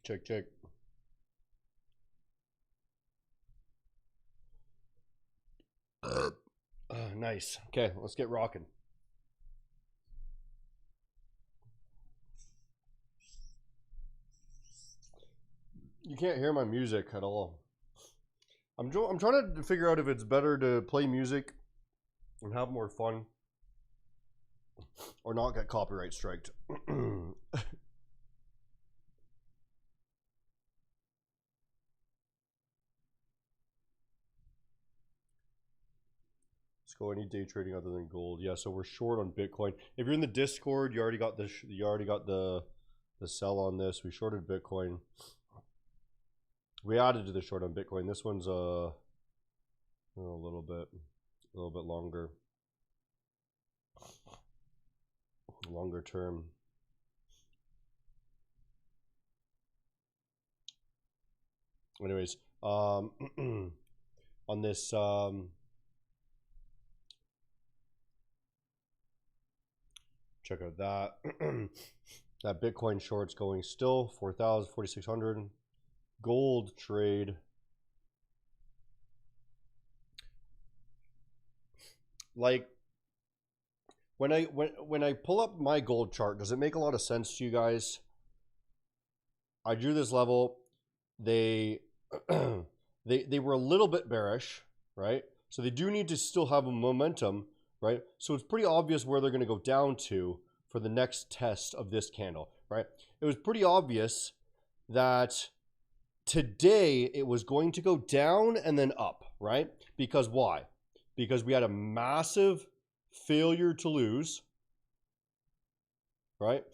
Check, check. Nice. Okay, let's get rocking. You can't hear my music at all. I'm trying to figure out if it's better to play music and have more fun or not get copyright striked. Let's go. Any day trading other than gold? Yeah, so we're short on Bitcoin. If you're in the Discord, you already got the sell on this. We shorted Bitcoin. We added to the short on Bitcoin. This one's a little bit longer term. Anyways, on this check out that that Bitcoin short's going still 4,000, 4,600. Gold trade. Like when I pull up my gold chart, does it make a lot of sense to you guys? I drew this level. They they were a little bit bearish, right? So they do need to still have a momentum, right? So it's pretty obvious where they're going to go down to for the next test of this candle, right? It was pretty obvious that today it was going to go down and then up, right? Because why? Because we had a massive failure to lose, right?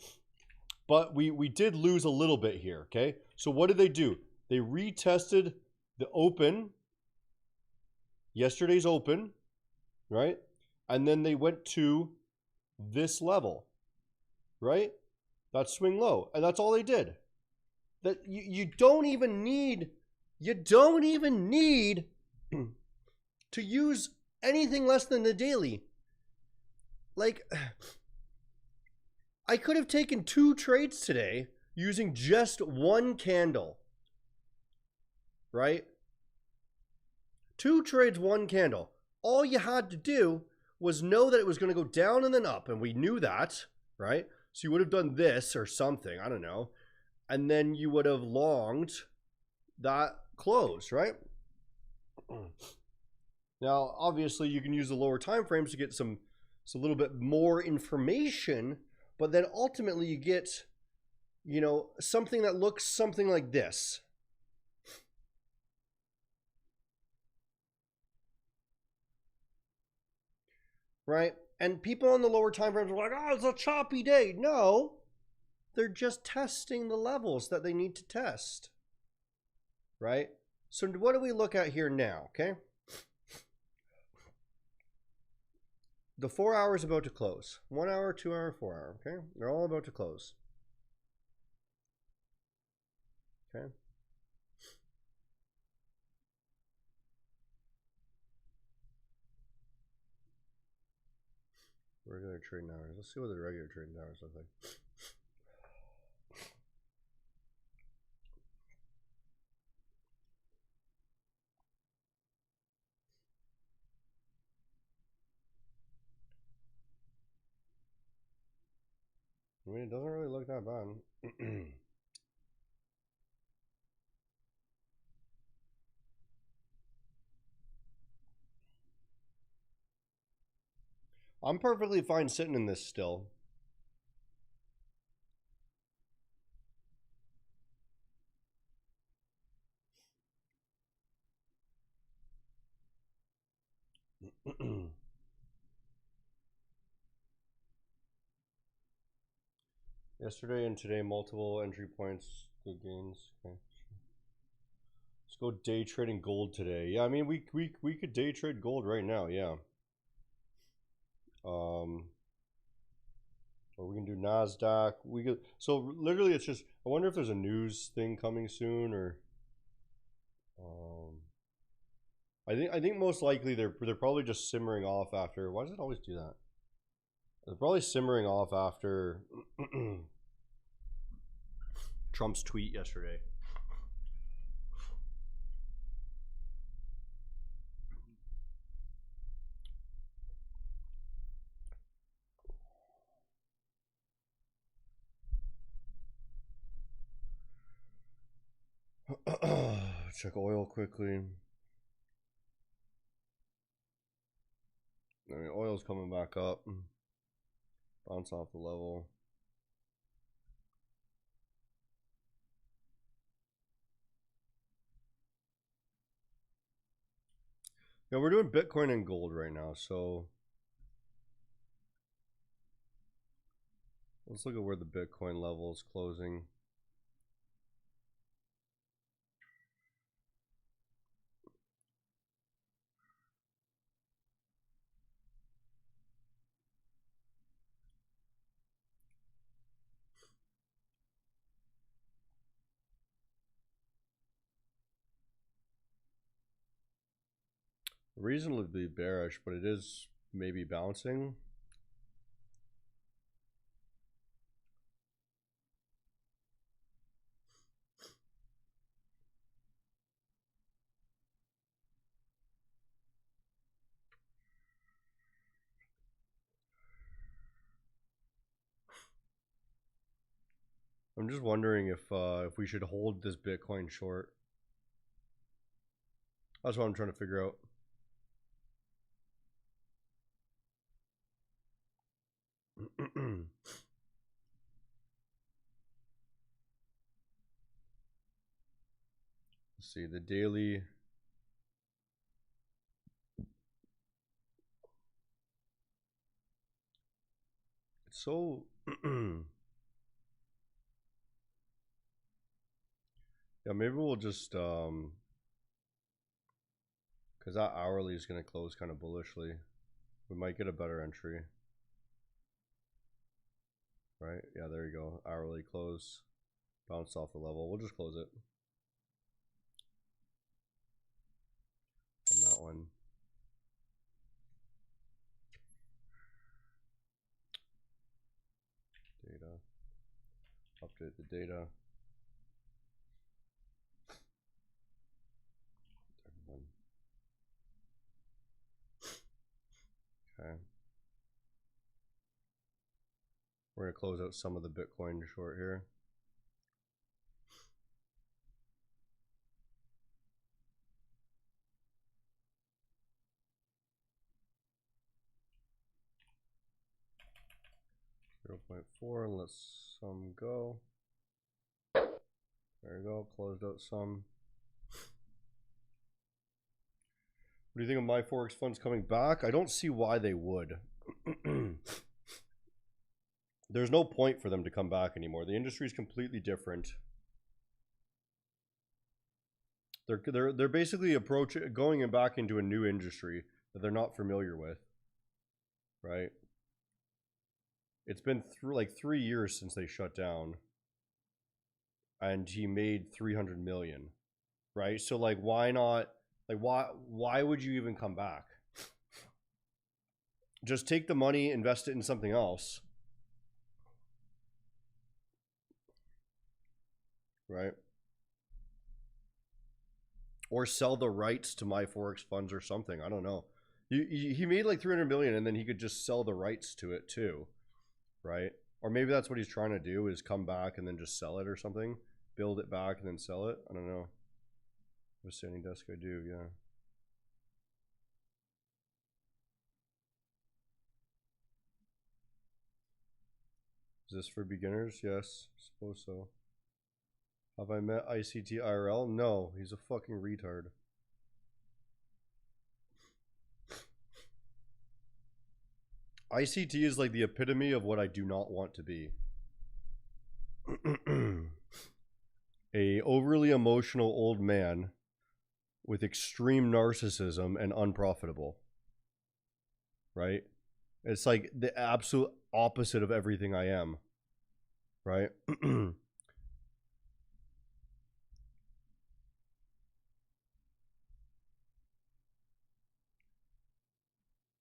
But we did lose a little bit here, okay? So what did they do? They retested the open, yesterday's open, right? And then they went to this level, right? That swing low, and that's all they did. That you don't even need to use anything less than the daily. Like, I could have taken 2 trades today using just one candle, right? 2 trades, 1 candle. All you had to do was know that it was going to go down and then up, and we knew that, right? So you would have done this or something, I don't know, and then you would have longed that close, right? Now, obviously, you can use the lower time frames to get a little bit more information, but then ultimately you get, you know, something that looks something like this. Right? And people on the lower time frames are like, oh, it's a choppy day. No, they're just testing the levels that they need to test. Right? So what do we look at here now? Okay. The 4 hours about to close. 1 hour, 2 hour, 4 hour. Okay. They're all about to close. Okay. Regular trading hours. Let's see what the regular trading hours look like. I mean, it doesn't really look that bad. I'm perfectly fine sitting in this still. Yesterday and today, multiple entry points, good gains. Okay. Let's go day trading gold today. Yeah, I mean we could day trade gold right now. Yeah. Or we can do Nasdaq. We could. So literally, it's just. I wonder if there's a news thing coming soon, or. I think most likely they're probably just simmering off after. Why does it always do that? They're probably simmering off after Trump's tweet yesterday. Check oil quickly. I mean, oil's coming back up. Bounce off the level. Yeah, we're doing Bitcoin and gold right now, so let's look at where the Bitcoin level is closing. Reasonably bearish, but it is maybe bouncing. I'm just wondering if we should hold this Bitcoin short. That's what I'm trying to figure out. Let's see, the daily. It's so yeah, maybe we'll just because that hourly is going to close kind of bullishly. We might get a better entry. Right? Yeah, there you go. Hourly close. Bounced off the level. We'll just close it. On that one. Data. Update the data. Okay. We're going to close out some of the Bitcoin short here. .4 and let some go. There you go, closed out some. What do you think of my Forex funds coming back? I don't see why they would. There's no point for them to come back anymore. The industry is completely different. They're basically going back into a new industry that they're not familiar with, right? It's been through like 3 years since they shut down, and he made 300 million, right? So like, why not? Like, why would you even come back? Just take the money, invest it in something else, right? Or sell the rights to my Forex funds or something. I don't know. He made like 300 million, and then he could just sell the rights to it too, right? Or maybe that's what he's trying to do, is come back and then just sell it or something, build it back and then sell it. I don't know. With standing desk, I do, yeah. Is this for beginners? Yes, I suppose so. Have I met ICT IRL? No, he's a fucking retard. ICT is like the epitome of what I do not want to be. A overly emotional old man with extreme narcissism and unprofitable. Right? It's like the absolute opposite of everything I am. Right?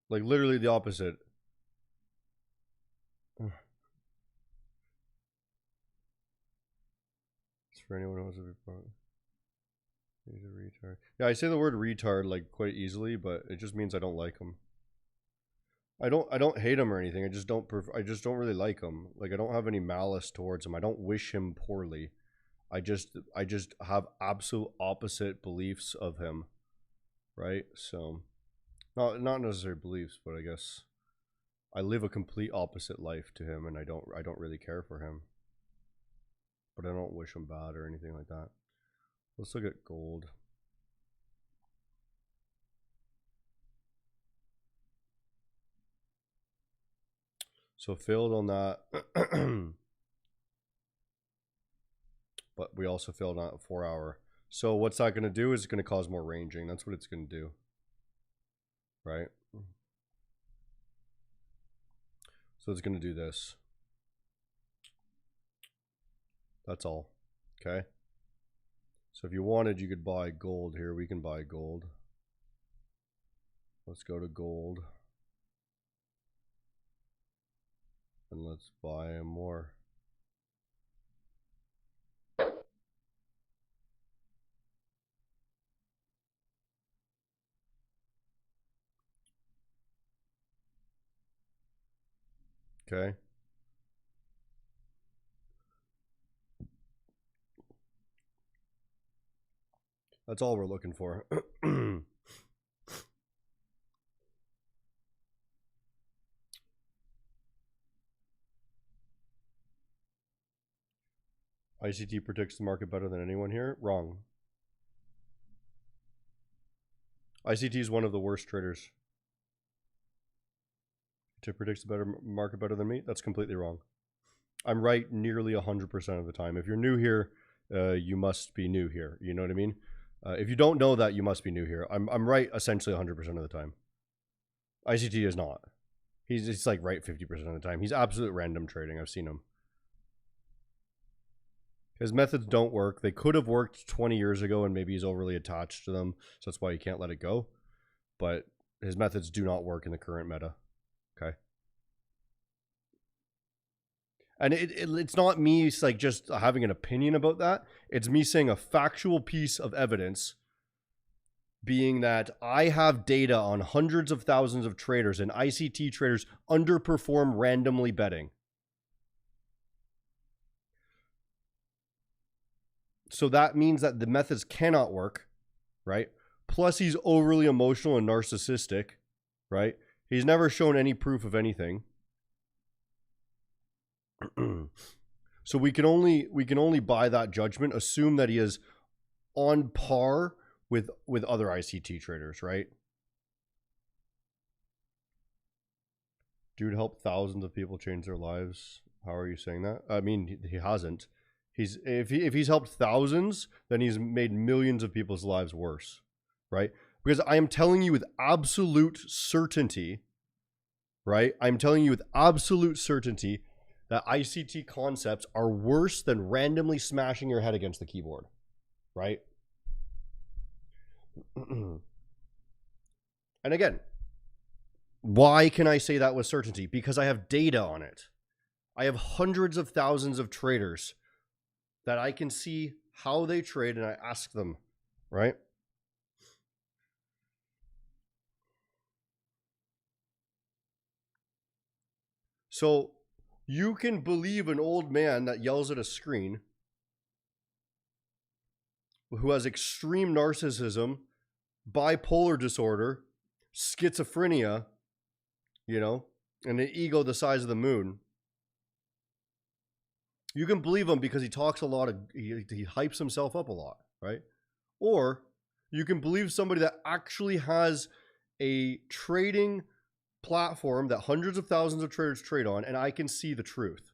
Like literally the opposite. for anyone who wants to be part. He's a retard. Yeah, I say the word retard like quite easily, but it just means I don't like him. I don't hate him or anything. I just don't really like him. Like I don't have any malice towards him. I don't wish him poorly. I just have absolute opposite beliefs of him. Right? So not necessarily beliefs, but I guess I live a complete opposite life to him and I don't really care for him. But I don't wish him bad or anything like that. Let's look at gold. So failed on that. But we also failed on 4 hour. So what's that going to do is it's going to cause more ranging. That's what it's going to do. Right? So it's going to do this. That's all. Okay? So if you wanted, you could buy gold here. We can buy gold. Let's go to gold. And let's buy more. Okay. That's all we're looking for. ICT predicts the market better than anyone here? Wrong. ICT is one of the worst traders. To predict the better market better than me? That's completely wrong. I'm right nearly 100% of the time. If you're new here, you must be new here. You know what I mean? If you don't know that, you must be new here. I'm right essentially 100% of the time. ICT is not. He's like right 50% of the time. He's absolute random trading. I've seen him. His methods don't work. They could have worked 20 years ago and maybe he's overly attached to them. So that's why he can't let it go. But his methods do not work in the current meta. Okay. And it's not me like just having an opinion about that. It's me saying a factual piece of evidence being that I have data on hundreds of thousands of traders and ICT traders underperform randomly betting. So that means that the methods cannot work, right? Plus he's overly emotional and narcissistic, right? He's never shown any proof of anything. So we can only buy that judgment, assume that he is on par with other ICT traders, right? Dude helped thousands of people change their lives. How are you saying that? I mean, he hasn't. If he's helped thousands, then he's made millions of people's lives worse, right? Because I am telling you with absolute certainty, right? I'm telling you with absolute certainty that ICT concepts are worse than randomly smashing your head against the keyboard, right? And again, why can I say that with certainty? Because I have data on it. I have hundreds of thousands of traders that I can see how they trade and I ask them, right? So you can believe an old man that yells at a screen who has extreme narcissism, bipolar disorder, schizophrenia, you know, and an ego the size of the moon. You can believe him because he talks a lot of, he hypes himself up a lot, right? Or you can believe somebody that actually has a trading platform that hundreds of thousands of traders trade on, and I can see the truth.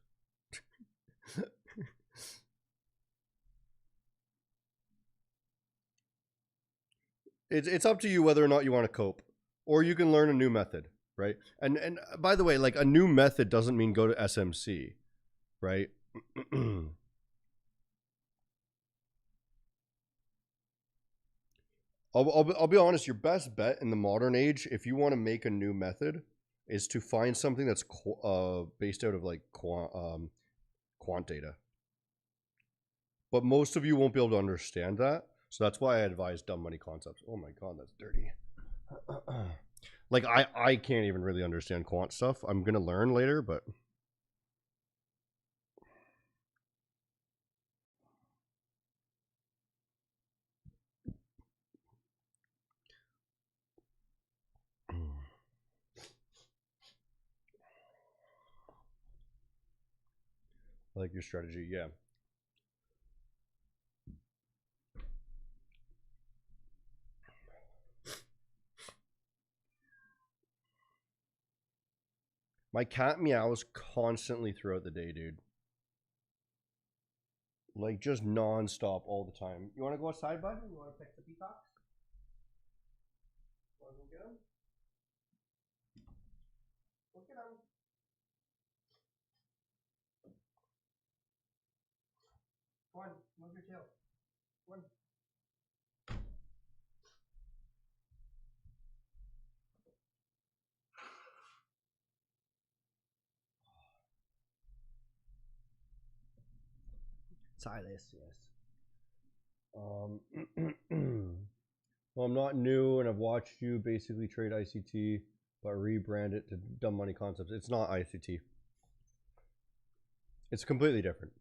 It's up to you whether or not you want to cope, or you can learn a new method, right? And by the way, like a new method doesn't mean go to SMC, right? I'll be honest. Your best bet in the modern age, if you want to make a new method, is to find something that's based out of like quant data. But most of you won't be able to understand that. So that's why I advise dumb money concepts. Oh my god, that's dirty. Like I can't even really understand quant stuff. I'm gonna learn later, but I like your strategy, yeah. My cat meows constantly throughout the day, dude. Like just non-stop all the time. You want to go outside, bud? You want to pick the peacocks? Want to go get them? Look at them. Come on, move your tail. Come on. Silas, yes. Well, I'm not new, and I've watched you basically trade ICT, but rebrand it to Dumb Money Concepts. It's not ICT. It's completely different.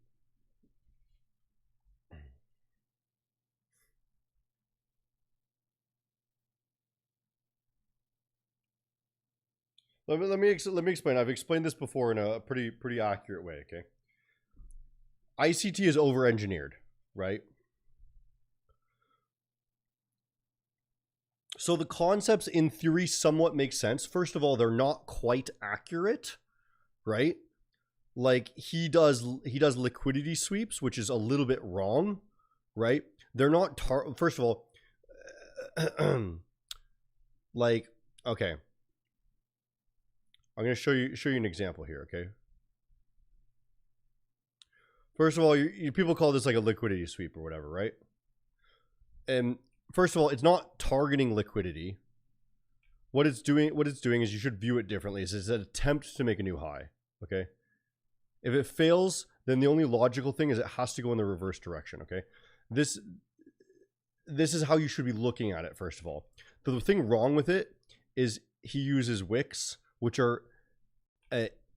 Let me explain. I've explained this before in a pretty accurate way. Okay. ICT is over-engineered, right? So the concepts in theory somewhat make sense. First of all, they're not quite accurate, right? Like he does liquidity sweeps, which is a little bit wrong, right? They're not first of all, like, okay. I'm going to show you an example here, okay? First of all, people call this like a liquidity sweep or whatever, right? And first of all, it's not targeting liquidity. What it's doing is you should view it differently. It's an attempt to make a new high, okay? If it fails, then the only logical thing is it has to go in the reverse direction, okay? This is how you should be looking at it, first of all. The thing wrong with it is he uses wicks, which are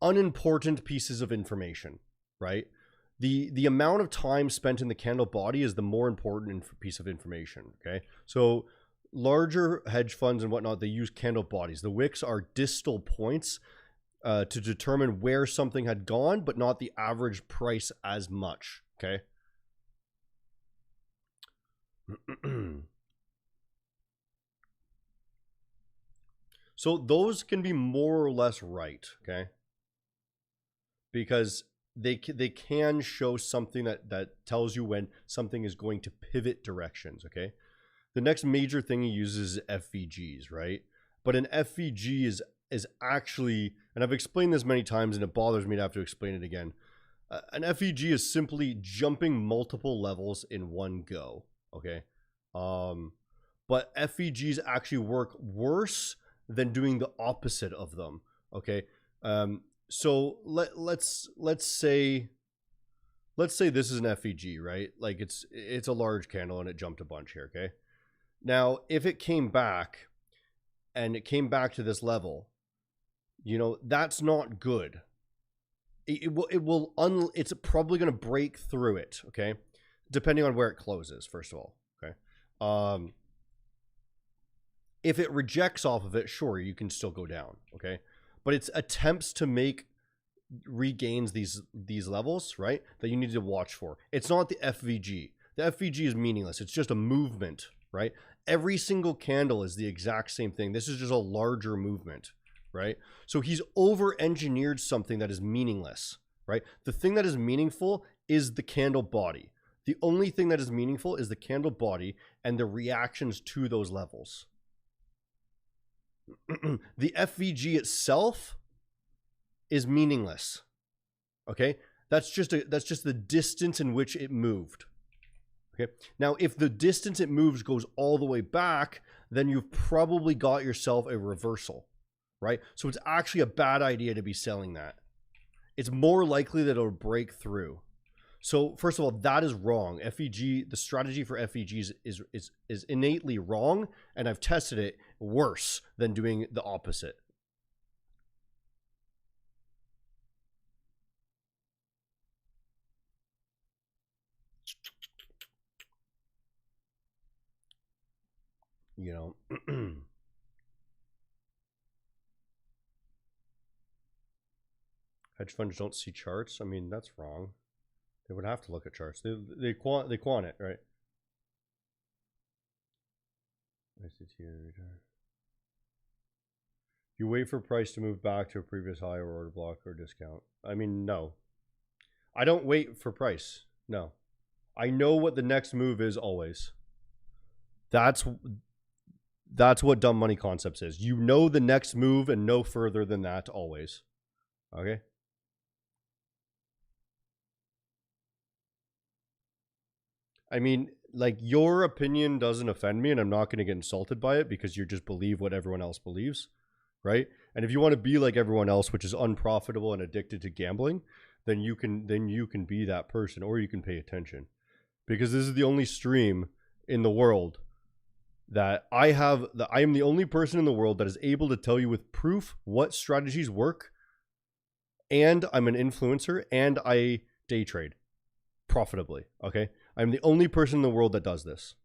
unimportant pieces of information, right? The amount of time spent in the candle body is the more important piece of information, okay? So larger hedge funds and whatnot, they use candle bodies. The wicks are distal points to determine where something had gone, but not the average price as much, okay? So those can be more or less right, okay? Because they can show something that tells you when something is going to pivot directions, okay? The next major thing he uses is FVGs, right? But an FVG is actually, and I've explained this many times and it bothers me to have to explain it again. An FVG is simply jumping multiple levels in one go, okay? But FVGs actually work worse than doing the opposite of them, okay? So let's say this is an FVG, right? Like it's a large candle and it jumped a bunch here, okay? Now, if it came back and it came back to this level, you know, that's not good. It's probably going to break through it, okay? Depending on where it closes, first of all, okay? If it rejects off of it, sure, you can still go down, okay? But it's attempts to make regains these levels, right, that you need to watch for. It's not the FVG. The FVG is meaningless. It's just a movement, right? Every single candle is the exact same thing. This is just a larger movement, right? So he's over-engineered something that is meaningless, right? The thing that is meaningful is the candle body. The only thing that is meaningful is the candle body and the reactions to those levels. The FVG itself is meaningless, okay? That's just the distance in which it moved, okay? Now, if the distance it moves goes all the way back, then you've probably got yourself a reversal, right? So it's actually a bad idea to be selling that. It's more likely that it'll break through. So first of all, that is wrong. FEG, the strategy for FEGs is innately wrong, and I've tested it worse than doing the opposite. You know. Hedge funds don't see charts. I mean, that's wrong. They would have to look at charts. They quant it, right? You wait for price to move back to a previous high or order block or discount. I mean, no. I don't wait for price. No. I know what the next move is always. That's what dumb money concepts is. You know the next move and no further than that always. Okay? I mean, like, your opinion doesn't offend me, and I'm not going to get insulted by it because you just believe what everyone else believes, right? And if you want to be like everyone else, which is unprofitable and addicted to gambling, then you can be that person, or you can pay attention, because this is the only stream in the world that I have. That I am the only person in the world that is able to tell you with proof what strategies work, and I'm an influencer, and I day trade profitably. Okay. I'm the only person in the world that does this.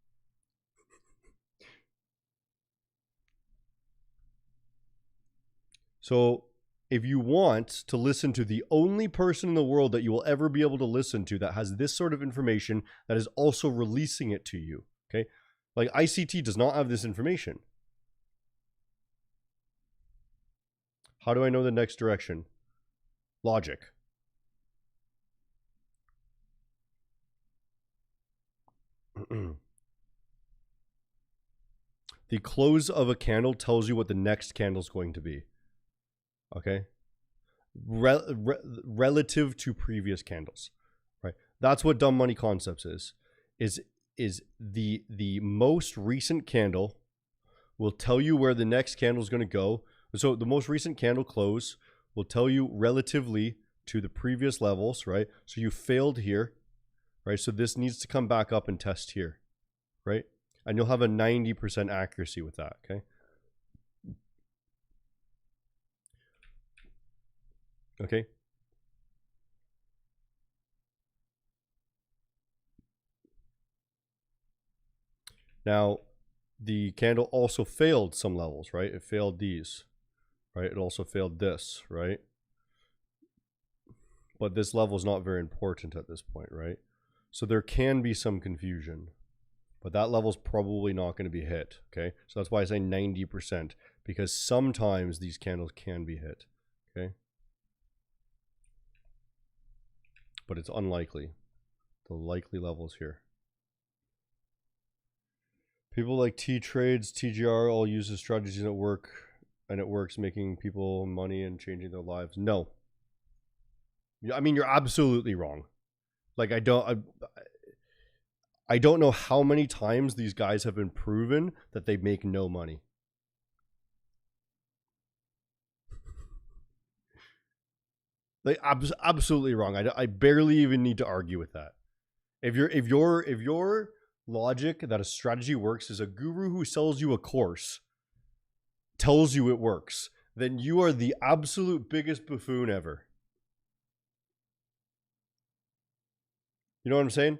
So if you want to listen to the only person in the world that you will ever be able to listen to that has this sort of information, that is also releasing it to you, okay? Like, ICT does not have this information. How do I know the next direction? Logic. The close of a candle tells you what the next candle is going to be. Okay? Relative to previous candles. Right? That's what dumb money concepts is the most recent candle will tell you where the next candle is going to go. So the most recent candle close will tell you relatively to the previous levels, right? So you failed here, right? So this needs to come back up and test here, right? And you'll have a 90% accuracy with that, okay? Okay. Now, the candle also failed some levels, right? It failed these, right? It also failed this, right? But this level is not very important at this point, right? So there can be some confusion, but that level's probably not going to be hit, okay? So that's why I say 90%, because sometimes these candles can be hit, okay? But it's unlikely. The likely levels here. People like T-Trades, TGR all use the strategies that work, and it works, making people money and changing their lives. No. I mean, you're absolutely wrong. Like, I don't know how many times these guys have been proven that they make no money. Like, absolutely wrong. I barely even need to argue with that. If your logic that a strategy works is a guru who sells you a course tells you it works, then you are the absolute biggest buffoon ever. You know what I'm saying?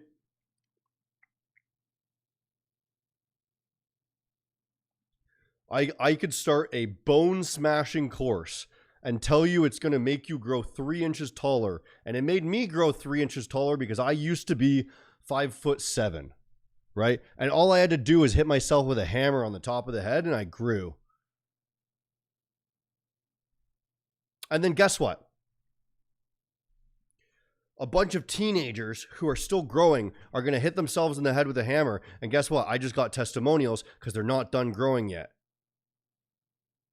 I could start a bone smashing course and tell you it's going to make you grow 3 inches taller. And it made me grow 3 inches taller because I used to be 5'7", right? And all I had to do was hit myself with a hammer on the top of the head and I grew. And then guess what? A bunch of teenagers who are still growing are going to hit themselves in the head with a hammer. And guess what? I just got testimonials because they're not done growing yet.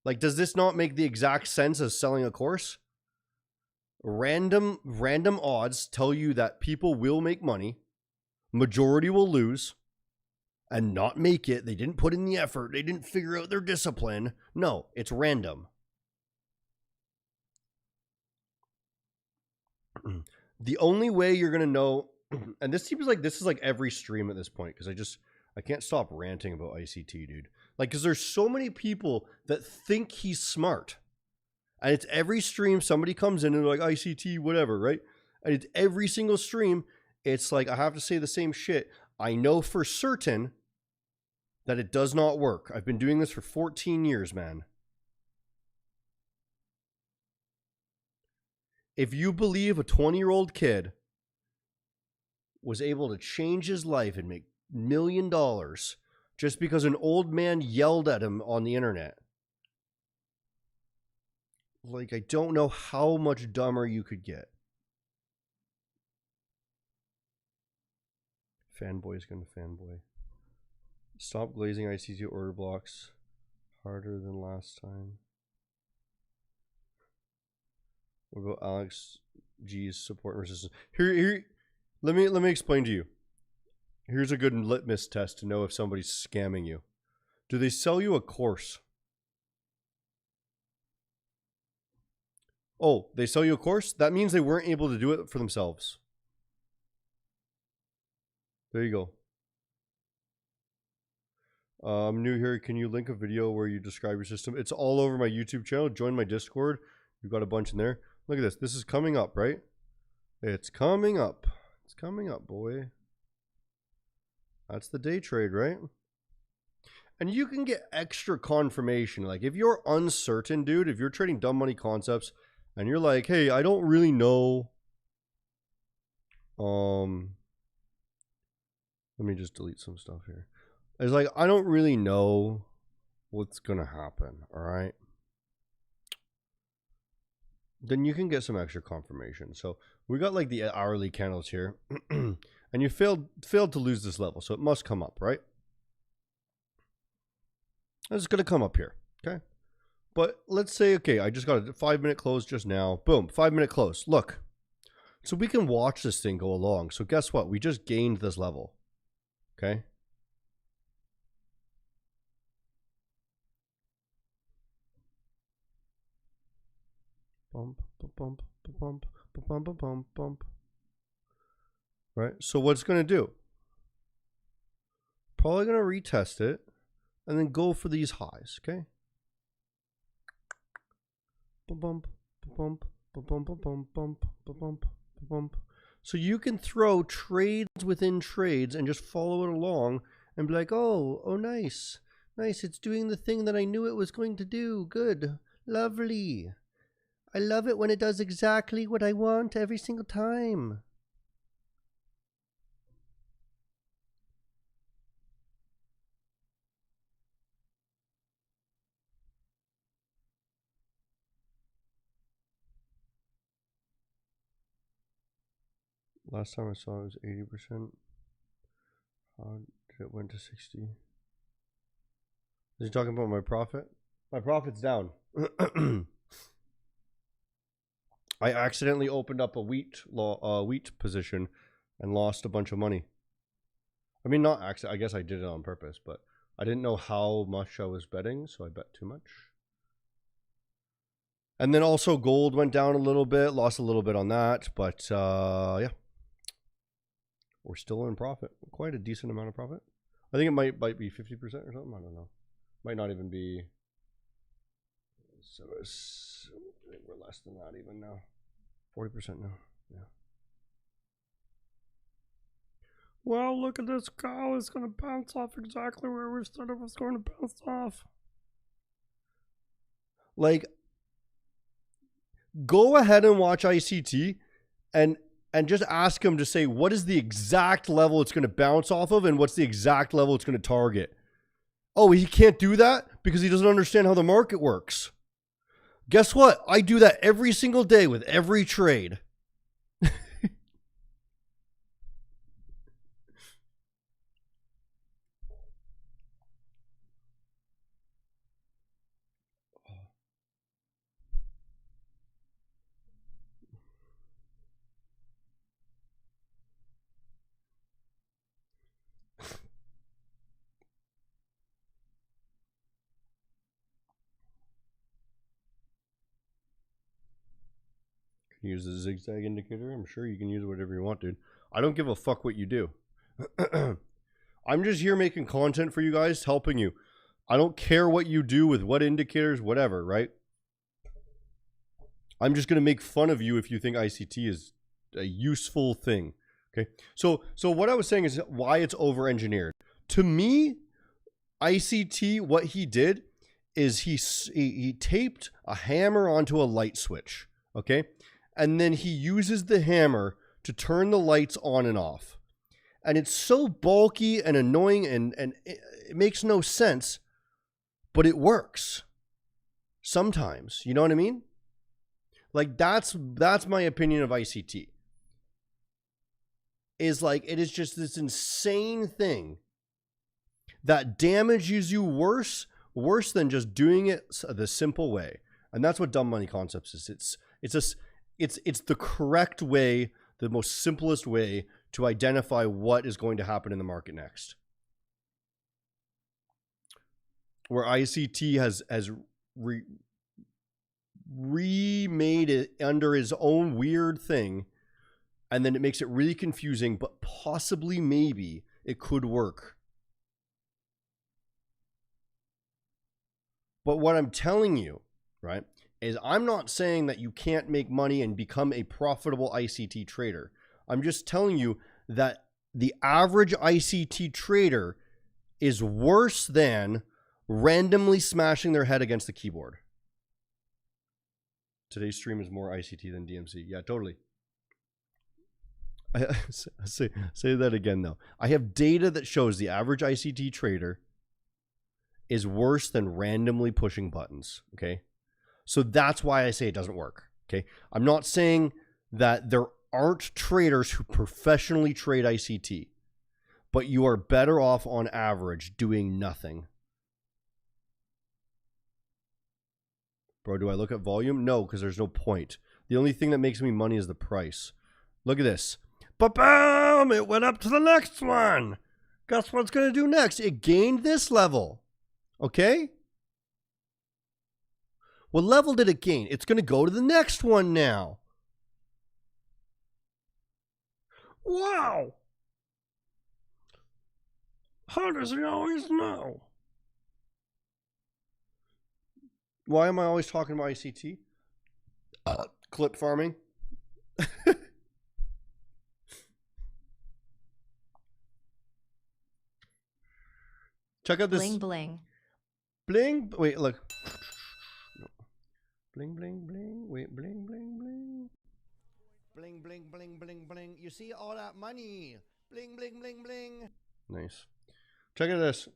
Like, does this not make the exact sense as selling a course? Random odds tell you that people will make money, majority will lose, and not make it. They didn't put in the effort. They didn't figure out their discipline. No, it's random. The only way you're gonna know, and this seems like this is like every stream at this point, because I can't stop ranting about ICT, dude. Like, because there's so many people that think he's smart, and it's every stream somebody comes in and they're like ICT, whatever, right? And it's every single stream. It's like I have to say the same shit. I know for certain that it does not work. I've been doing this for 14 years, man. If you believe a 20-year-old kid was able to change his life and make $1 million just because an old man yelled at him on the internet, like, I don't know how much dumber you could get. Fanboy's gonna fanboy. Stop glazing ICT order blocks harder than last time. What about Alex G's support and resistance? Here, let me explain to you. Here's a good litmus test to know if somebody's scamming you. Do they sell you a course? Oh, they sell you a course? That means they weren't able to do it for themselves. There you go. I'm new here. Can you link a video where you describe your system? It's all over my YouTube channel. Join my Discord. We've got a bunch in there. Look at this. This is coming up, right? It's coming up. It's coming up, boy. That's the day trade, right? And you can get extra confirmation. Like, if you're uncertain, dude, if you're trading dumb money concepts and you're like, hey, I don't really know. Let me just delete some stuff here. It's like, I don't really know what's going to happen, all right? Then you can get some extra confirmation. So we got like the hourly candles here. And you failed to lose this level, so it must come up, right? It's going to come up here, okay? But let's say, okay, I just got a 5-minute close just now. Boom, 5-minute close. Look. So we can watch this thing go along. So guess what? We just gained this level, okay? Bump, bump, bump, bump, bump, bump, bump. Right? So what's going to do? Probably going to retest it and then go for these highs, okay? Bump, bump, bump, bump, bump, bump, bump, bump. So you can throw trades within trades and just follow it along and be like, oh, nice. Nice, it's doing the thing that I knew it was going to do. Good. Lovely. I love it when it does exactly what I want every single time. Last time I saw it was 80%. How did it went to 60? Is he talking about my profit? My profit's down. I accidentally opened up a wheat position and lost a bunch of money. I mean, not accident. I guess I did it on purpose, but I didn't know how much I was betting, so I bet too much. And then also gold went down a little bit, lost a little bit on that, but yeah. We're still in profit. Quite a decent amount of profit. I think it might be 50% or something. I don't know. Might not even be. So I think we're less than that even now. 40% now. Yeah. Well, look at this cow. It's going to bounce off exactly where we said it was going to bounce off. Like, go ahead and watch ICT and just ask him to say what is the exact level it's going to bounce off of and what's the exact level it's going to target. Oh, he can't do that because he doesn't understand how the market works. Guess what? I do that every single day with every trade. can use the zigzag indicator. I'm sure you can use whatever you want, dude. I don't give a fuck what you do. I'm just here making content for you guys, helping you. I don't care what you do with what indicators, whatever, right? I'm just going to make fun of you if you think ICT is a useful thing. Okay. So what I was saying is why it's over-engineered. To me, ICT, what he did is he taped a hammer onto a light switch. Okay. And then he uses the hammer to turn the lights on and off. And it's so bulky and annoying and it makes no sense, but it works sometimes. You know what I mean? Like that's my opinion of ICT. Is like it is just this insane thing that damages you worse than just doing it the simple way. And that's what Dumb Money Concepts is. It's the correct way, the most simplest way to identify what is going to happen in the market next. Where ICT has remade it under his own weird thing, and then it makes it really confusing, but possibly maybe it could work. But what I'm telling you, right, is I'm not saying that you can't make money and become a profitable ICT trader. I'm just telling you that the average ICT trader is worse than randomly smashing their head against the keyboard. Today's stream is more ICT than DMC. Yeah, totally. Say that again, though. I have data that shows the average ICT trader is worse than randomly pushing buttons, okay? So that's why I say it doesn't work, okay? I'm not saying that there aren't traders who professionally trade ICT, but you are better off on average doing nothing. Bro, do I look at volume? No, because there's no point. The only thing that makes me money is the price. Look at this. Ba-bam! It went up to the next one. Guess what it's going to do next? It gained this level. Okay? What level did it gain? It's going to go to the next one now. Wow. How does he always know? Why am I always talking about ICT? Clip farming. Check out this. Bling bling. Bling. Wait, look. Bling bling bling. Wait, bling bling bling. Bling bling bling bling bling. You see all that money? Bling bling bling bling. Nice. Check out this.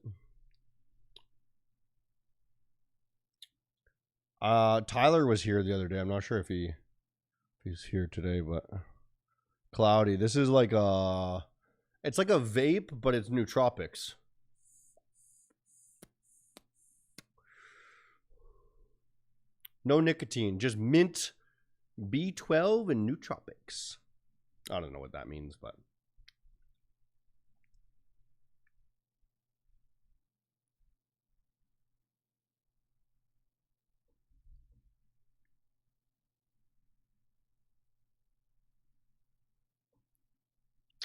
Tyler was here the other day. I'm not sure if he's here today, but cloudy. This is like it's like a vape, but it's nootropics. No nicotine, just mint, B12, and nootropics. I don't know what that means, but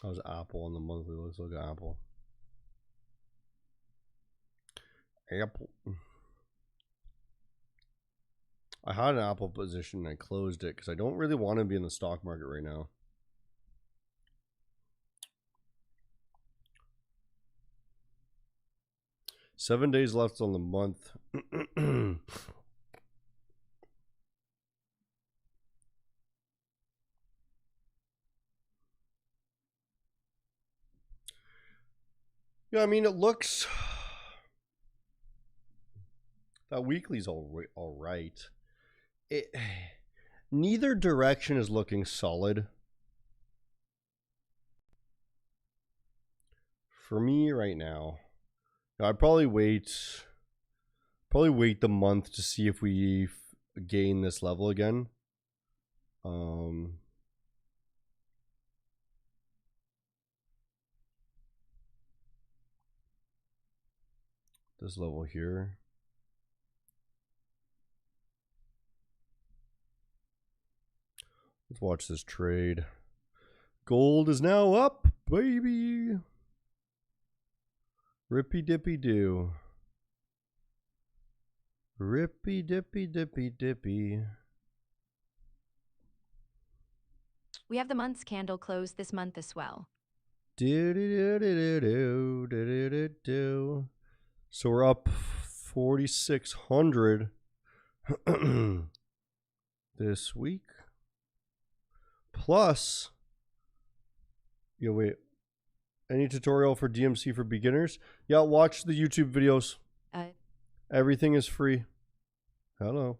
how's Apple on the monthly? Let's look at Apple. Apple. I had an Apple position and I closed it because I don't really want to be in the stock market right now. Seven days left on the month. Yeah, I mean, it looks... That weekly's all right. Neither direction is looking solid. For me right now, I'd probably wait the month to see if we gain this level again. This level here. Let's watch this trade. Gold is now up, baby. Rippy dippy do. Rippy dippy dippy dippy. We have the month's candle closed this month as well. Do do do do do do do do. So we're up 4,600 this week. Plus, yo, wait. Any tutorial for DMC for beginners? Yeah, watch the YouTube videos. Everything is free. Hello.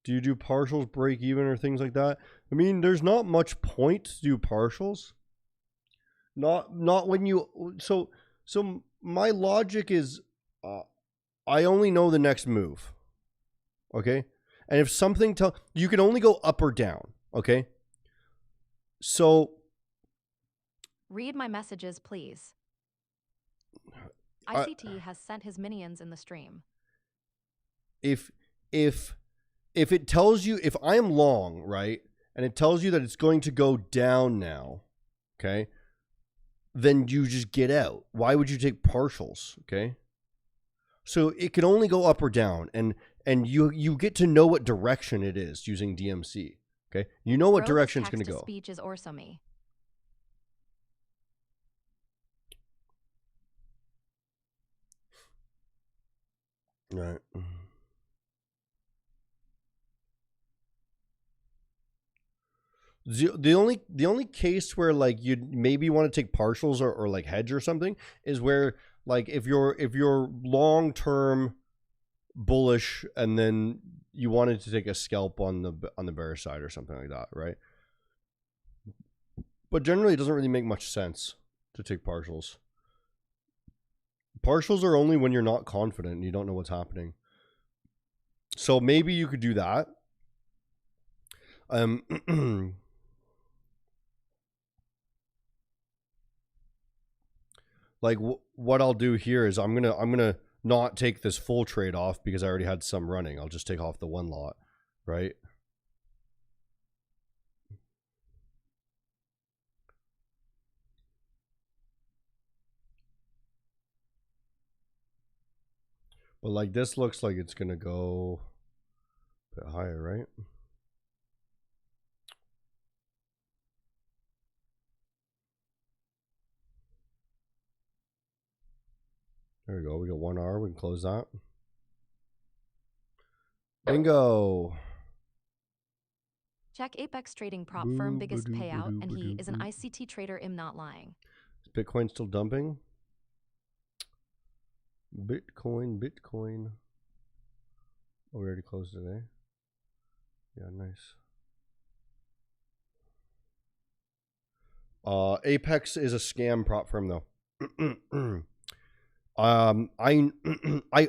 Do you do partials, break even, or things like that? I mean, there's not much point to do partials. Not when you... So my logic is, I only know the next move. Okay? And if something... you can only go up or down. Okay? So... Read my messages, please. ICT has sent his minions in the stream. If it tells you, if I am long, right, and it tells you that it's going to go down now, okay, then you just get out. Why would you take partials, okay? So it can only go up or down, and you get to know what direction it is using DMC, okay? You know what direction it's going to go. Speech is Orsomi. Right. The only case where like you'd maybe want to take partials or like hedge or something is where like if you're long term bullish and then you wanted to take a scalp on the bear side or something like that, right? But generally it doesn't really make much sense to take partials. Partials are only when you're not confident and you don't know what's happening. So maybe you could do that. Like what I'll do here is I'm gonna not take this full trade off because I already had some running. I'll just take off the one lot, right? But like this looks like it's gonna go a bit higher, right? There we go. We got 1 hour. We can close that. Bingo. Check Apex Trading prop firm biggest payout, and he is an ICT trader. I'm not lying. Is Bitcoin still dumping? Bitcoin. Oh, we already closed today. Yeah, nice. Apex is a scam prop firm though. I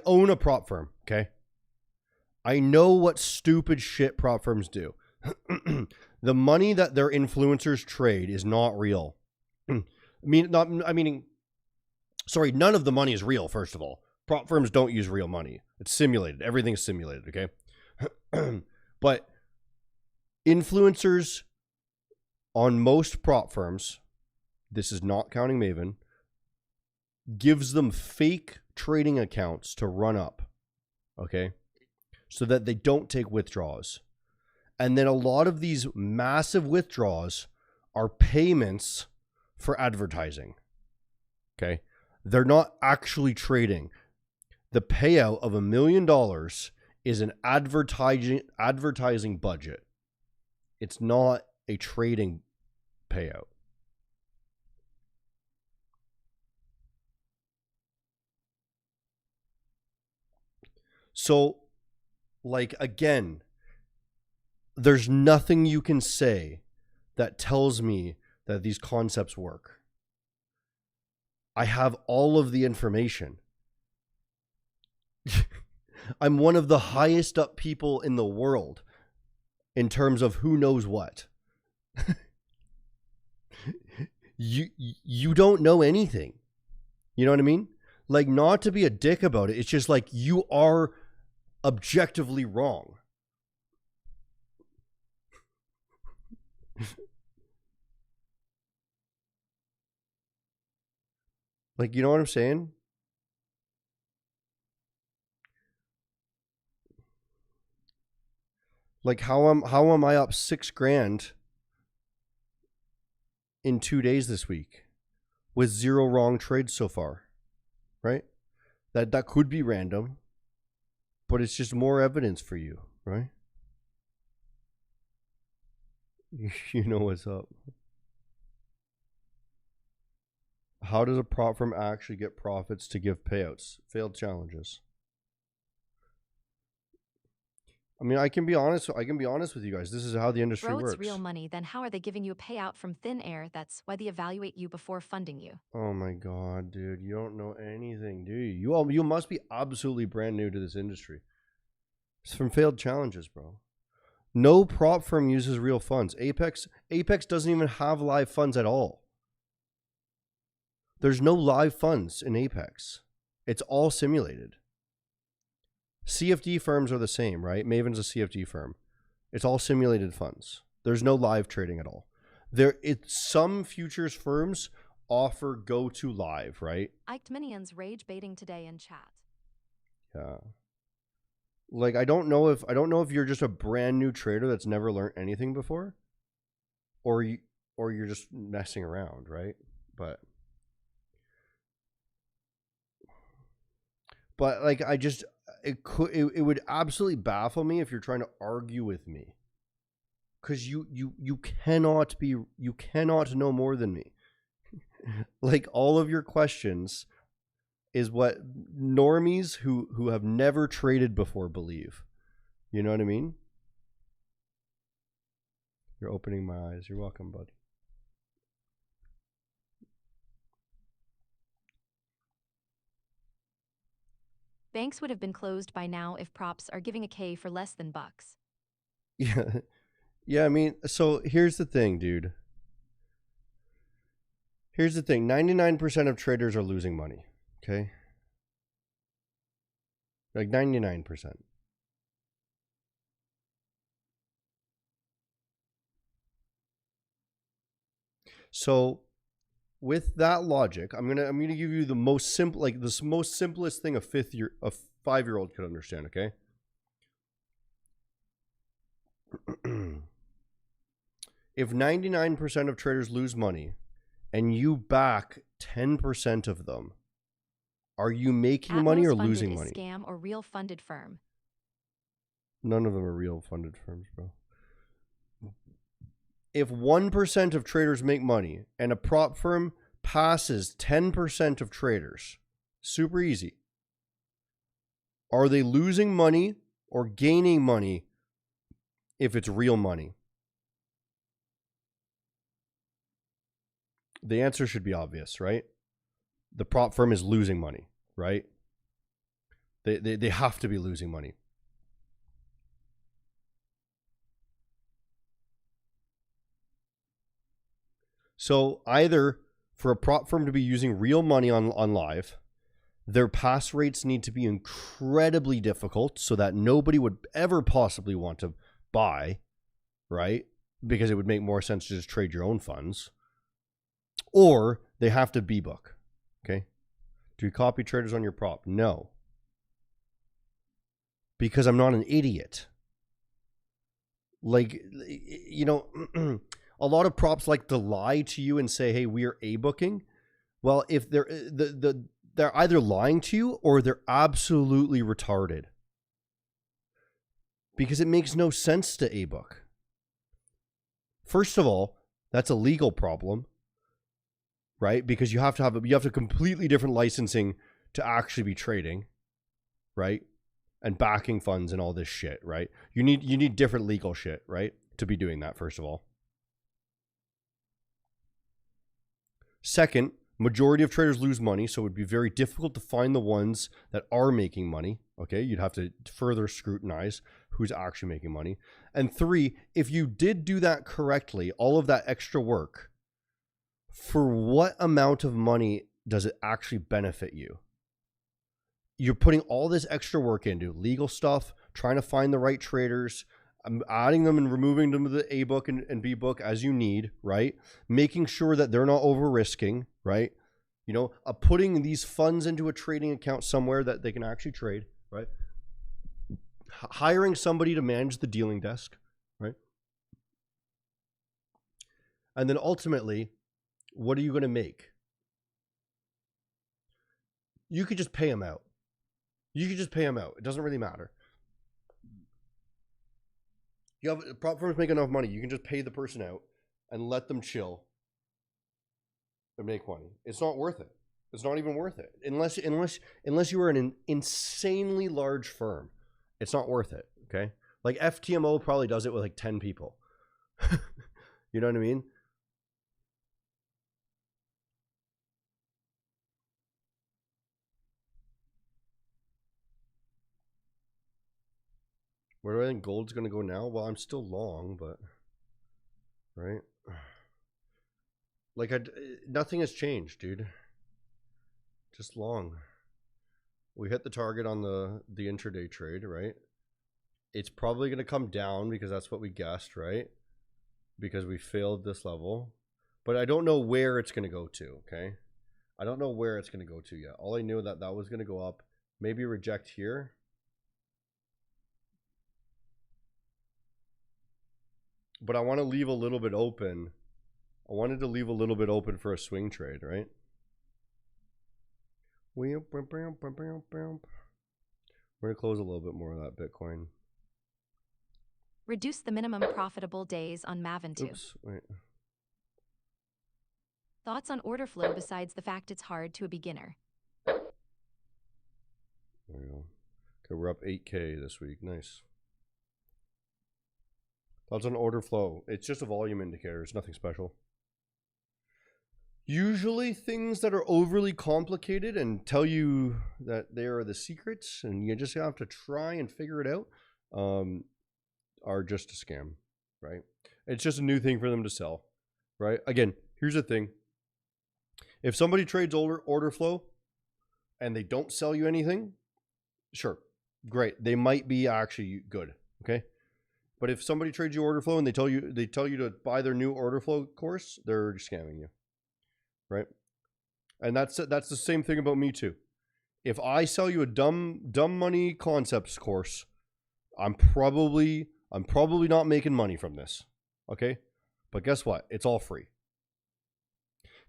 own a prop firm, okay? I know what stupid shit prop firms do. The money that their influencers trade is not real. Sorry, none of the money is real, first of all. Prop firms don't use real money. It's simulated. Everything's simulated, okay? But influencers on most prop firms, this is not counting Maven, gives them fake trading accounts to run up, okay? So that they don't take withdrawals. And then a lot of these massive withdrawals are payments for advertising, okay? They're not actually trading. The payout of $1 million is an advertising budget. It's not a trading payout. So, like, again, there's nothing you can say that tells me that these concepts work. I have all of the information. I'm one of the highest up people in the world in terms of who knows what. You don't know anything. You know what I mean? Like, not to be a dick about it. It's just like you are objectively wrong. Like, you know what I'm saying? Like, how am I up $6,000 in 2 days this week with 0 wrong trades so far, right? That could be random, but it's just more evidence for you, right? You know what's up. How does a prop firm actually get profits to give payouts? Failed challenges. I mean, I can be honest with you guys. This is how the industry Bro, works. it's real money, then how are they giving you a payout from thin air? That's why they evaluate you before funding you. Oh my god, dude. You don't know anything, do you? You must be absolutely brand new to this industry. It's from failed challenges, bro. No prop firm uses real funds. Apex doesn't even have live funds at all. There's no live funds in Apex. It's all simulated. CFD firms are the same, right? Maven's a CFD firm. It's all simulated funds. There's no live trading at all. Some futures firms offer go to live, right? Iked Minions rage baiting today in chat. Yeah. Like, I don't know if you're just a brand new trader that's never learned anything before, or you're just messing around, right? But like, it would absolutely baffle me if you're trying to argue with me, because you cannot know more than me. Like, all of your questions is what normies who have never traded before believe. You know what I mean? You're opening my eyes. You're welcome, buddy. Banks would have been closed by now if props are giving a K for less than bucks. Yeah. Yeah, I mean, so here's the thing, dude. Here's the thing. 99% of traders are losing money, okay? Like 99%. So with that logic, I'm gonna give you the most simple, like the most simplest thing a 5-year-old could understand, okay? If 99% of traders lose money and you back 10% of them, are you making money or losing money? Scam or real funded firm? None of them are real funded firms, bro. If 1% of traders make money and a prop firm passes 10% of traders, super easy. Are they losing money or gaining money if it's real money? The answer should be obvious, right? The prop firm is losing money, right? They have to be losing money. So either for a prop firm to be using real money on live, their pass rates need to be incredibly difficult so that nobody would ever possibly want to buy, right? Because it would make more sense to just trade your own funds. Or they have to B-book, okay? Do you copy traders on your prop? No. Because I'm not an idiot. Like, you know, a lot of props like to lie to you and say, hey, we are A-booking. Well, if they're either lying to you or they're absolutely retarded. Because it makes no sense to A-book. First of all, that's a legal problem, right? Because you have to completely different licensing to actually be trading, right? And backing funds and all this shit, right? You need different legal shit, right? To be doing that, first of all. Second, majority of traders lose money, so it would be very difficult to find the ones that are making money, okay? You'd have to further scrutinize who's actually making money. And three, if you did do that correctly, all of that extra work, for what amount of money does it actually benefit you? You're putting all this extra work into legal stuff, trying to find the right traders, adding them and removing them to the A book and B book as you need, right? Making sure that they're not over risking, right? You know, putting these funds into a trading account somewhere that they can actually trade, right? Hiring somebody to manage the dealing desk, right? And then ultimately, what are you going to make? You could just pay them out. You could just pay them out. It doesn't really matter. You have prop firms make enough money. You can just pay the person out and let them chill and make money. It's not worth it. It's not even worth it. Unless you are an insanely large firm, it's not worth it. Okay. Like FTMO probably does it with like 10 people. You know what I mean? Where do I think gold's going to go now? Well, I'm still long, but right? Like nothing has changed, dude. Just long. We hit the target on the intraday trade, right? It's probably going to come down because that's what we guessed, right? Because we failed this level. But I don't know where it's going to go to, okay? I don't know where it's going to go to yet. All I knew that was going to go up. Maybe reject here. But I want to leave a little bit open. I wanted to leave a little bit open for a swing trade, right? We're going to close a little bit more of that Bitcoin. Reduce the minimum profitable days on Maven 2. Oops, wait. Thoughts on order flow besides the fact it's hard to a beginner? There we go. Okay, we're up 8K this week. Nice. Thoughts on order flow. It's just a volume indicator. It's nothing special. Usually things that are overly complicated and tell you that they are the secrets and you just have to try and figure it out are just a scam, right? It's just a new thing for them to sell, right? Again, here's the thing. If somebody trades order flow and they don't sell you anything, sure, great. They might be actually good, okay? But if somebody trades you order flow and they tell you to buy their new order flow course, they're scamming you, right? And that's the same thing about me too. If I sell you a dumb money concepts course, I'm probably not making money from this, okay? But guess what? It's all free.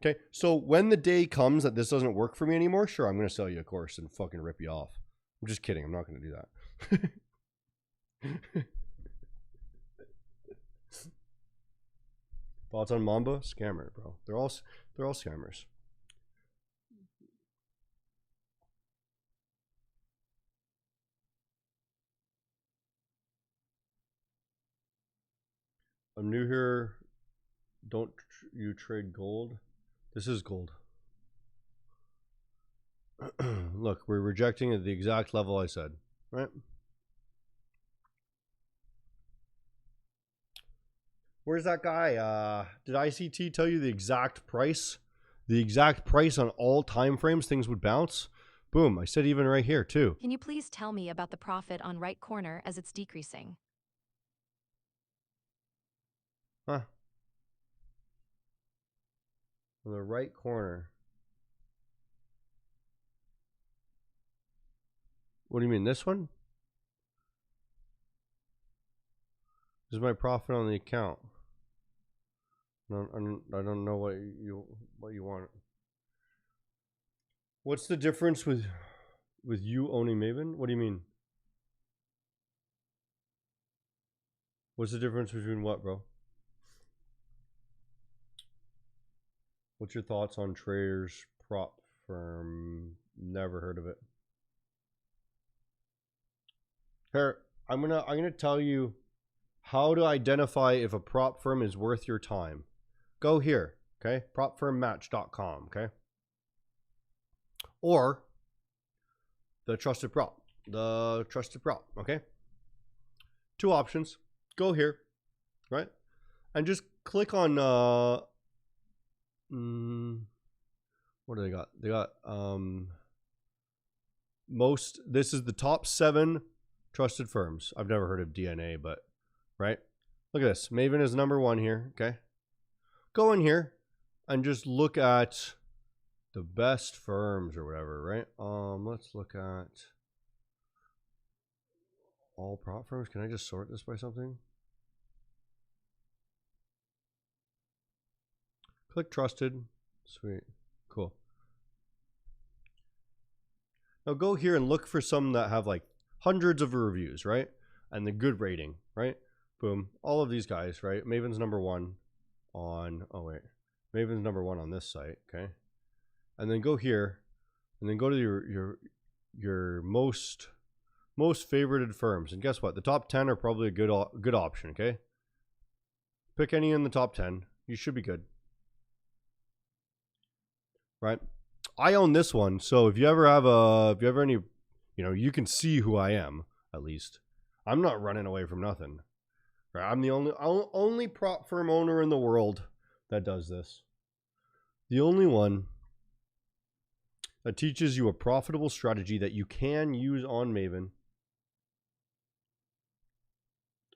Okay, so when the day comes that this doesn't work for me anymore, sure, I'm going to sell you a course and fucking rip you off. I'm just kidding. I'm not going to do that. Thoughts on Mamba? Scammer, bro. They're all scammers. I'm new here. Don't you trade gold? This is gold. Look, we're rejecting at the exact level I said, right? Where's that guy? Did ICT tell you the exact price? The exact price on all time frames things would bounce? Boom, I said even right here too. Can you please tell me about the profit on right corner as it's decreasing? Huh. On the right corner. What do you mean, this one? This is my profit on the account. I don't know what you want. What's the difference with you owning Maven? What do you mean? What's the difference between what, bro? What's your thoughts on Traders Prop Firm? Never heard of it. Here, I'm gonna tell you how to identify if a prop firm is worth your time. Go here, okay? Propfirmmatch.com, okay? Or the Trusted Prop, okay? Two options. Go here, right? And just click on what do they got? They got this is the top 7 trusted firms. I've never heard of DNA, but right? Look at this. Maven is number 1 here, okay? Go in here and just look at the best firms or whatever, right? Let's look at all prop firms. Can I just sort this by something? Click trusted. Sweet. Cool. Now go here and look for some that have like hundreds of reviews, right? And the good rating, right? Boom. All of these guys, right? Maven's number one on, oh wait. Maven's number one on this site, okay? And then go here, and then go to your most favorited firms. And guess what? The top 10 are probably a good option, okay? Pick any in the top 10. You should be good. Right? I own this one, so if you ever any, you know, you can see who I am, at least. I'm not running away from nothing. Right? I'm the only prop firm owner in the world that does this. The only one that teaches you a profitable strategy that you can use on Maven.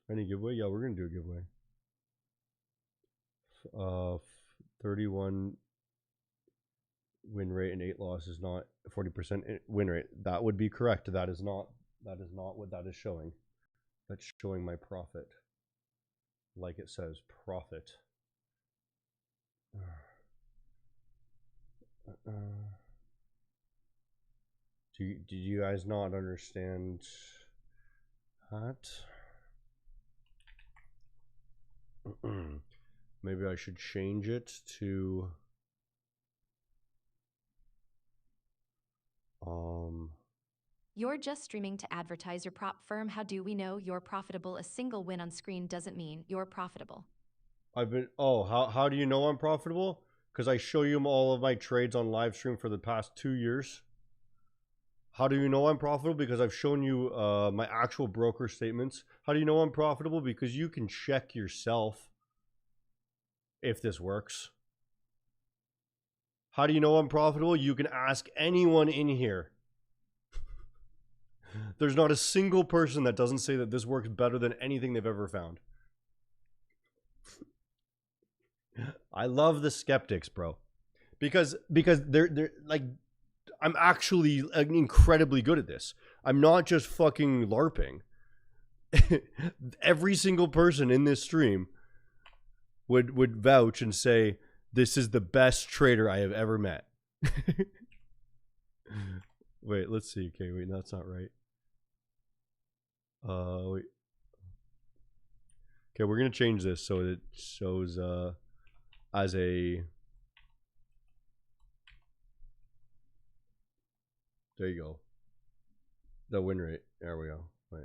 Any giveaway? Yeah, we're gonna do a giveaway. 31 win rate and 8 losses, not 40% win rate. That would be correct. That is not what that is showing. That's showing my profit. Like it says, profit. Did you guys not understand that? Maybe I should change it to You're just streaming to advertise your prop firm. How do we know you're profitable? A single win on screen doesn't mean you're profitable. How do you know I'm profitable? Because I show you all of my trades on live stream for the past 2 years. How do you know I'm profitable? Because I've shown you my actual broker statements. How do you know I'm profitable? Because you can check yourself if this works. How do you know I'm profitable? You can ask anyone in here. There's not a single person that doesn't say that this works better than anything they've ever found. I love the skeptics, bro. Because they're like, I'm actually incredibly good at this. I'm not just fucking LARPing. Every single person in this stream would vouch and say, this is the best trader I have ever met. Wait, let's see. Okay, wait, that's not right. Wait. Okay, we're gonna change this so it shows as a. There you go. The win rate. There we go. Right.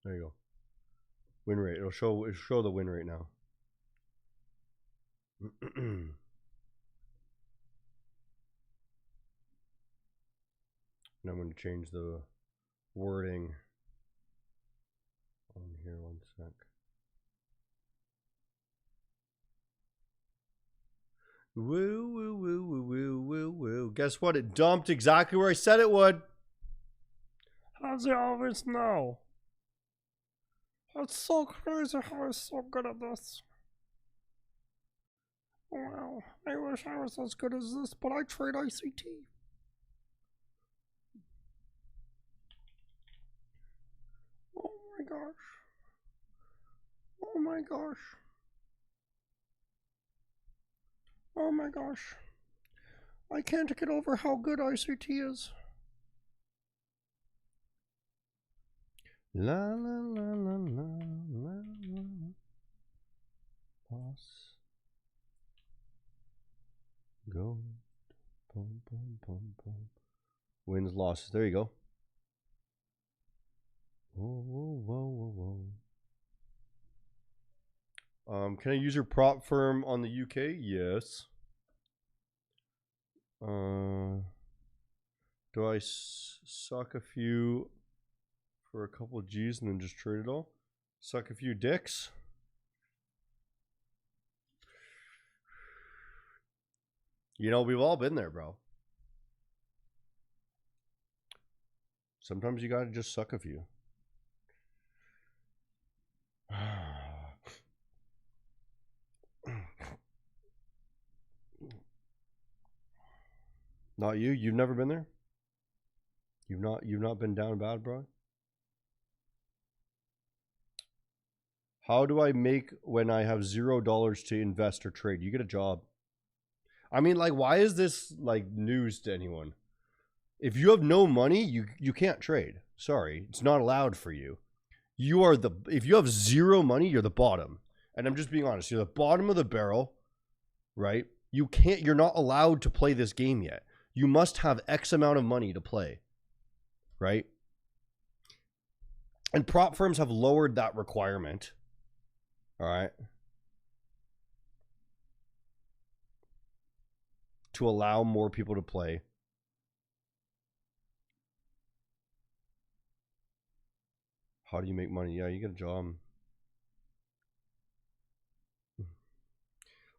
There you go. Win rate. It'll show the win rate now. And I'm going to change the wording on here 1 sec. Woo, woo, woo, woo, woo, woo, woo. Guess what? It dumped exactly where I said it would. How's he always know? That's so crazy how he's so good at this. Wow, I wish I was as good as this, but I trade ICT. Oh my gosh. Oh my gosh. Oh my gosh. I can't get over how good ICT is. La la la la la la la. Boss. Go. Boom, boom, boom, boom. Wins, losses. There you go. Whoa, whoa, whoa, whoa, whoa. Can I use your prop firm on the UK? Yes. Do I suck a few for a couple of G's and then just trade it all? Suck a few dicks? You know, we've all been there, bro. Sometimes you gotta just suck a few. Not you? You've never been there? You've not been down bad, bro? How do I make when I have $0 to invest or trade? You get a job. I mean, like, why is this like news to anyone? If you have no money, you can't trade. Sorry, it's not allowed for you. You are if you have zero money, you're the bottom. And I'm just being honest, you're the bottom of the barrel, right? You're not allowed to play this game yet. You must have X amount of money to play, right? And prop firms have lowered that requirement. All right. To allow more people to play. How do you make money? Yeah, you get a job.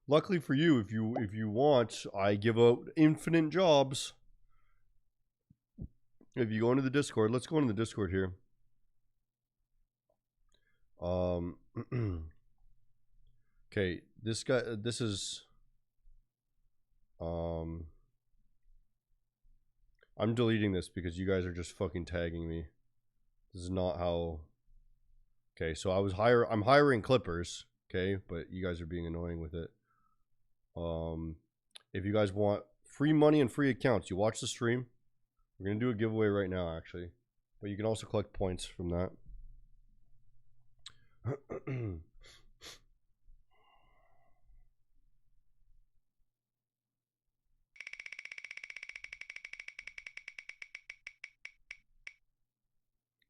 Luckily for you, if you want, I give out infinite jobs. If you go into the Discord, let's go into the Discord here. Okay, this guy, this is, I'm deleting this because you guys are just fucking tagging me. This is not how. Okay, so I'm hiring clippers, okay, but you guys are being annoying with it. If you guys want free money and free accounts, you watch the stream. We're gonna do a giveaway right now, actually, but you can also collect points from that.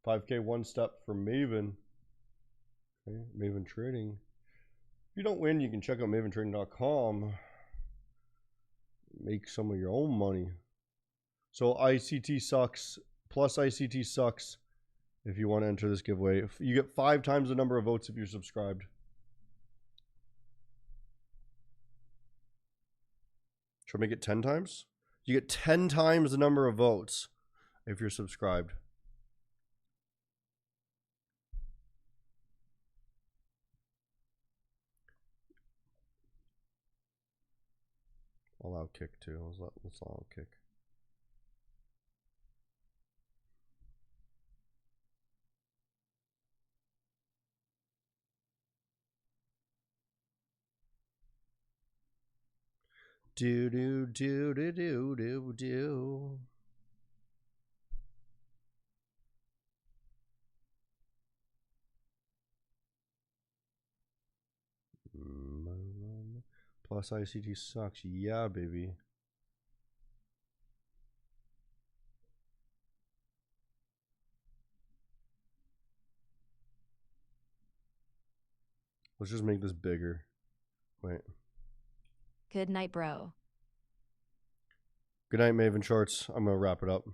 5K one step for Maven. Okay, Maven Trading. If you don't win, you can check out maventrading.com. Make some of your own money. So ICT sucks plus ICT sucks if you want to enter this giveaway. You get 5 times the number of votes if you're subscribed. Should I make it 10 times? You get 10 times the number of votes if you're subscribed. Allow kick too. Let's allow kick. Do do do do do do do. Plus ICT sucks. Yeah, baby. Let's just make this bigger. Wait. Good night, bro. Good night, Maven Shorts. I'm going to wrap it up.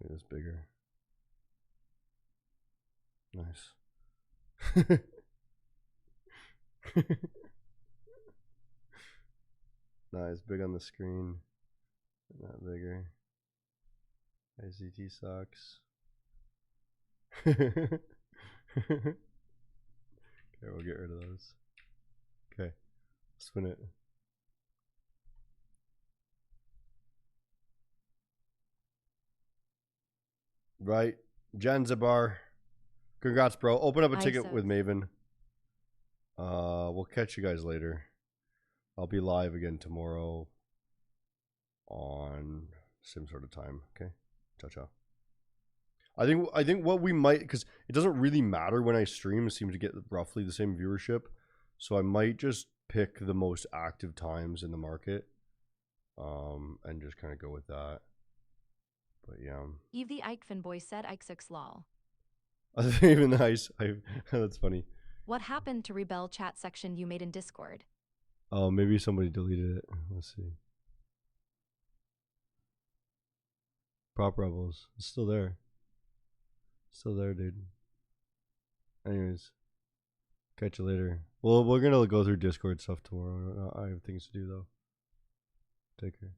Make this bigger. Nice. Nice. Big on the screen. Not bigger. ICT sucks. Okay, we'll get rid of those. Okay. Spin it. Right. Janzibar. Congrats, bro. Open up a ticket with Maven. We'll catch you guys later. I'll be live again tomorrow on same sort of time. Okay. Ciao, ciao. I think what we might, because it doesn't really matter when I stream, it seems to get roughly the same viewership. So I might just pick the most active times in the market. And just kind of go with that. But yeah. Eve the Ike boy said Ike 6 lol. Even nice. That's funny. What happened to Rebel chat section you made in Discord? Oh, maybe somebody deleted it. Let's see. Prop Rebels. It's still there. Still there, dude. Anyways. Catch you later. Well, we're going to go through Discord stuff tomorrow. I have things to do, though. Take care.